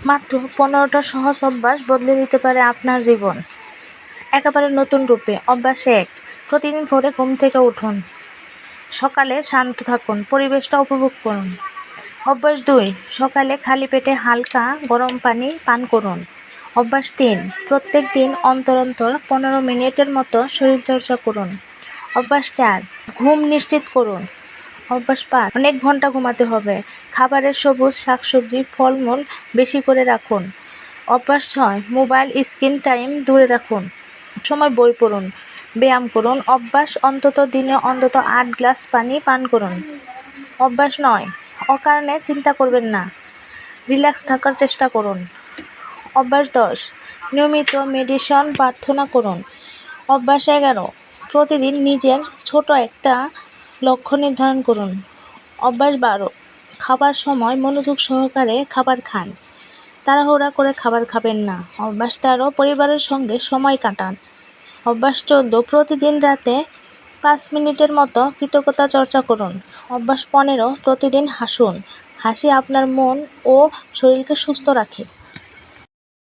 মাত্র 15টা সহজ অভ্যাস বদলে দিতে পারে আপনার জীবন একেবারে নতুন রূপে। অভ্যাস 1, প্রতিদিন ভোরে ঘুম থেকে উঠুন। সকালে শান্ত থাকুন, পরিবেশটা উপভোগ করুন। অভ্যাস 2, সকালে খালি পেটে হালকা গরম পানি পান করুন। অভ্যাস 3, প্রত্যেক দিন অন্তর 15 মিনিটের মতো শরীরচর্চা করুন। অভ্যাস 4, ঘুম নিশ্চিত করুন। অভ্যাস 5, অনেক ঘন্টা ঘুমাতে হবে। খাবারের সবুজ শাকসবজি ফলমূল বেশি করে রাখুন। অভ্যাস 6, মোবাইল স্ক্রিন টাইম দূরে রাখুন। সময় বই পড়ুন, ব্যায়াম করুন। অভ্যাস দিনে অন্তত 8 গ্লাস পানি পান করুন। অভ্যাস 9, অকারণে চিন্তা করবেন না, রিল্যাক্স থাকার চেষ্টা করুন। অভ্যাস 10, নিয়মিত মেডিটেশন প্রার্থনা করুন। অভ্যাস 11, প্রতিদিন নিজের ছোট একটা লক্ষ্য নির্ধারণ করুন। অভ্যাস 12, খাবার সময় মনোযোগ সহকারে খাবার খান, তাড়াহুড়া করে খাবার খাবেন না। অভ্যাস 13, পরিবারের সঙ্গে সময় কাটান। অভ্যাস 14, প্রতিদিন রাতে 5 মিনিটের মতো কৃতজ্ঞতা চর্চা করুন। অভ্যাস 15, প্রতিদিন হাসুন। হাসি আপনার মন ও শরীরকে সুস্থ রাখে।